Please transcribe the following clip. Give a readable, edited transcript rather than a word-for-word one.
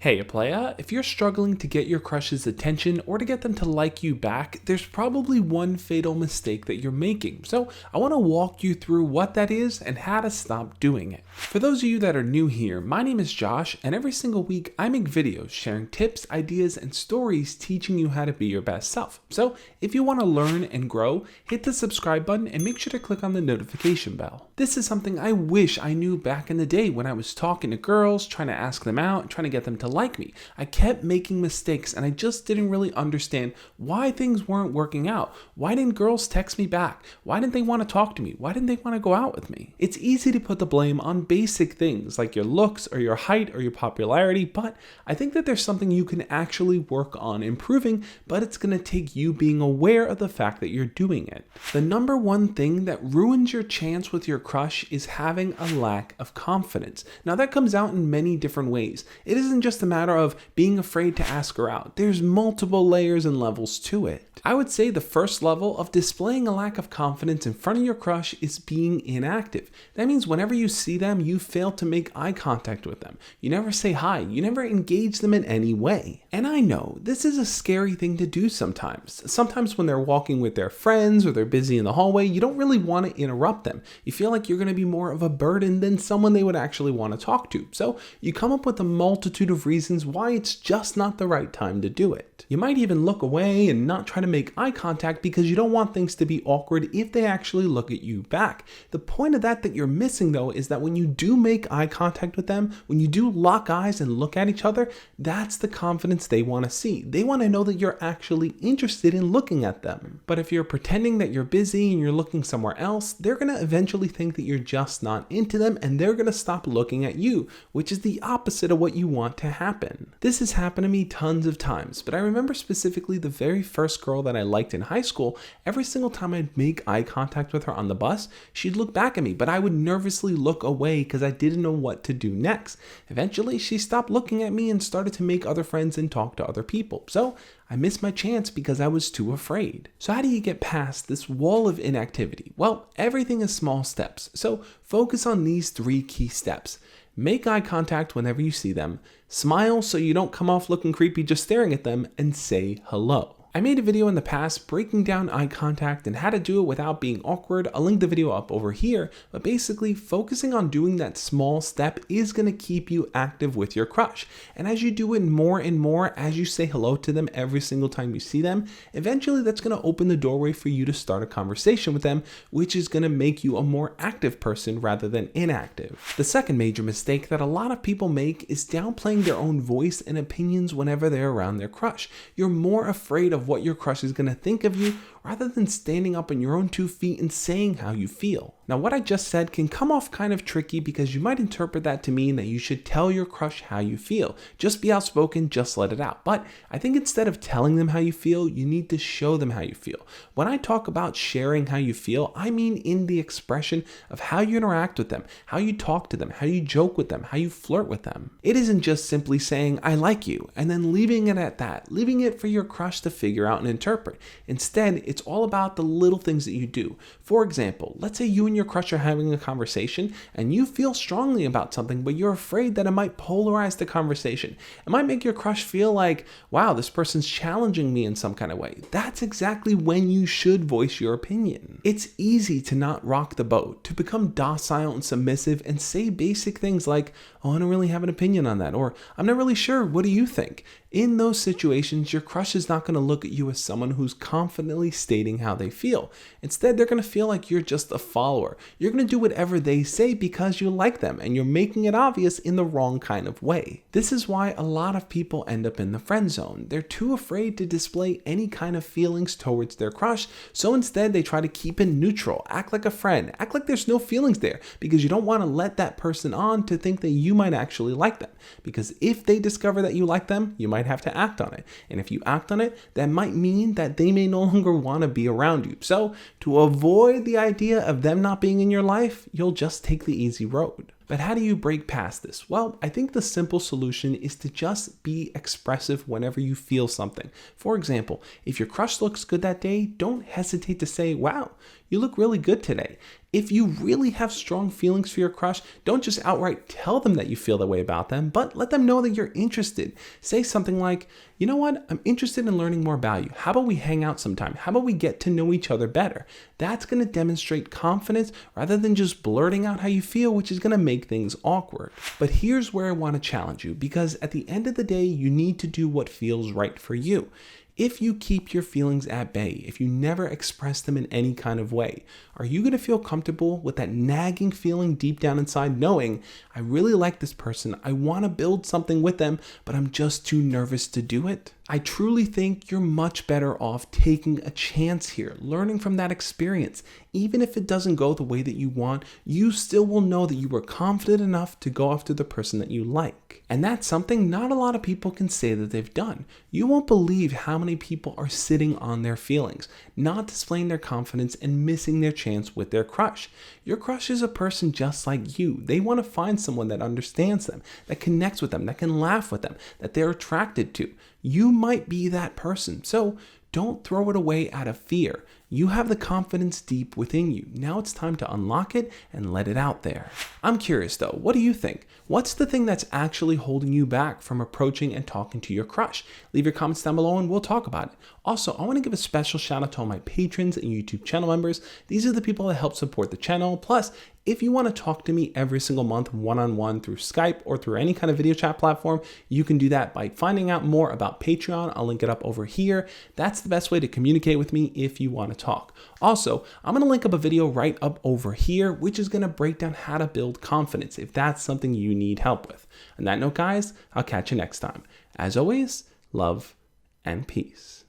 Hey playa, if you're struggling to get your crush's attention or to get them to like you back, there's probably one fatal mistake that you're making. So I want to walk you through what that is and how to stop doing it. For those of you that are new here, my name is Josh, and every single week I make videos sharing tips, ideas, and stories teaching you how to be your best self. So if you want to learn and grow, hit the subscribe button and make sure to click on the notification bell. This is something I wish I knew back in the day when I was talking to girls, trying to ask them out, and trying to get them to like me. I kept making mistakes and I just didn't really understand why things weren't working out. Why didn't girls text me back? Why didn't they want to talk to me? Why didn't they want to go out with me? It's easy to put the blame on basic things like your looks or your height or your popularity, but I think that there's something you can actually work on improving, but it's going to take you being aware of the fact that you're doing it. The number one thing that ruins your chance with your crush is having a lack of confidence. Now that comes out in many different ways. It isn't just a matter of being afraid to ask her out. There's multiple layers and levels to it. I would say the first level of displaying a lack of confidence in front of your crush is being inactive. That means whenever you see them, you fail to make eye contact with them. You never say hi. You never engage them in any way. And I know this is a scary thing to do sometimes. Sometimes when they're walking with their friends or they're busy in the hallway, you don't really want to interrupt them. You feel like you're going to be more of a burden than someone they would actually want to talk to. So you come up with a multitude of reasons why it's just not the right time to do it. You might even look away and not try to make eye contact because you don't want things to be awkward if they actually look at you back. The point of that you're missing though is that when you do make eye contact with them, when you do lock eyes and look at each other, that's the confidence they want to see. They want to know that you're actually interested in looking at them. But if you're pretending that you're busy and you're looking somewhere else, they're going to eventually think that you're just not into them and they're going to stop looking at you, which is the opposite of what you want to happen. This has happened to me tons of times, but I remember specifically the very first girl that I liked in high school. Every single time I'd make eye contact with her on the bus, she'd look back at me, but I would nervously look away because I didn't know what to do next. Eventually, she stopped looking at me and started to make other friends and talk to other people. So I missed my chance because I was too afraid. So how do you get past this wall of inactivity? Well, everything is small steps. So focus on these 3 key steps. Make eye contact whenever you see them, smile so you don't come off looking creepy just staring at them, and say hello. I made a video in the past breaking down eye contact and how to do it without being awkward. I'll link the video up over here, but basically focusing on doing that small step is going to keep you active with your crush. And as you do it more and more, as you say hello to them every single time you see them, eventually that's going to open the doorway for you to start a conversation with them, which is going to make you a more active person rather than inactive. The second major mistake that a lot of people make is downplaying their own voice and opinions whenever they're around their crush. You're more afraid of what your crush is going to think of you rather than standing up on your own 2 feet and saying how you feel. Now, what I just said can come off kind of tricky because you might interpret that to mean that you should tell your crush how you feel. Just be outspoken, just let it out. But I think instead of telling them how you feel, you need to show them how you feel. When I talk about sharing how you feel, I mean in the expression of how you interact with them, how you talk to them, how you joke with them, how you flirt with them. It isn't just simply saying, I like you, and then leaving it at that, leaving it for your crush to figure out and interpret. Instead, it's all about the little things that you do. For example, let's say you and your crush are having a conversation and you feel strongly about something, but you're afraid that it might polarize the conversation. It might make your crush feel like, wow, this person's challenging me in some kind of way. That's exactly when you should voice your opinion. It's easy to not rock the boat, to become docile and submissive and say basic things like, oh, I don't really have an opinion on that, or I'm not really sure, what do you think? In those situations, your crush is not going to look at you as someone who's confidently stating how they feel. Instead, they're going to feel like you're just a follower. You're going to do whatever they say because you like them, and you're making it obvious in the wrong kind of way. This is why a lot of people end up in the friend zone. They're too afraid to display any kind of feelings towards their crush, so instead they try to keep it neutral, act like a friend, act like there's no feelings there, because you don't want to let that person on to think that you might actually like them. Because if they discover that you like them, you might have to act on it. And if you act on it, that might mean that they may no longer want to be around you. So to avoid the idea of them not being in your life, you'll just take the easy road. But how do you break past this? Well, I think the simple solution is to just be expressive whenever you feel something. For example, if your crush looks good that day, don't hesitate to say, wow, you look really good today. If you really have strong feelings for your crush, don't just outright tell them that you feel that way about them, but let them know that you're interested. Say something like, you know what, I'm interested in learning more about you. How about we hang out sometime? How about we get to know each other better? That's going to demonstrate confidence rather than just blurting out how you feel, which is going to make things awkward. But here's where I want to challenge you, because at the end of the day, you need to do what feels right for you. If you keep your feelings at bay, if you never express them in any kind of way, are you going to feel comfortable with that nagging feeling deep down inside knowing, I really like this person, I want to build something with them, but I'm just too nervous to do it? I truly think you're much better off taking a chance here, learning from that experience. Even if it doesn't go the way that you want, you still will know that you were confident enough to go after the person that you like. And that's something not a lot of people can say that they've done. You won't believe how many people are sitting on their feelings, not displaying their confidence and missing their chance with their crush. Your crush is a person just like you. They want to find someone that understands them, that connects with them, that can laugh with them, that they're attracted to. You might be that person, so don't throw it away out of fear. You have the confidence deep within you. Now it's time to unlock it and let it out there. I'm curious though, what do you think? What's the thing that's actually holding you back from approaching and talking to your crush? Leave your comments down below and we'll talk about it. Also, I want to give a special shout out to all my patrons and YouTube channel members. These are the people that help support the channel. Plus, if you want to talk to me every single month one-on-one through Skype or through any kind of video chat platform, you can do that by finding out more about Patreon. I'll link it up over here. That's the best way to communicate with me if you want to talk. Also, I'm going to link up a video right up over here, which is going to break down how to build confidence if that's something you need help with. On that note, guys, I'll catch you next time. As always, love and peace.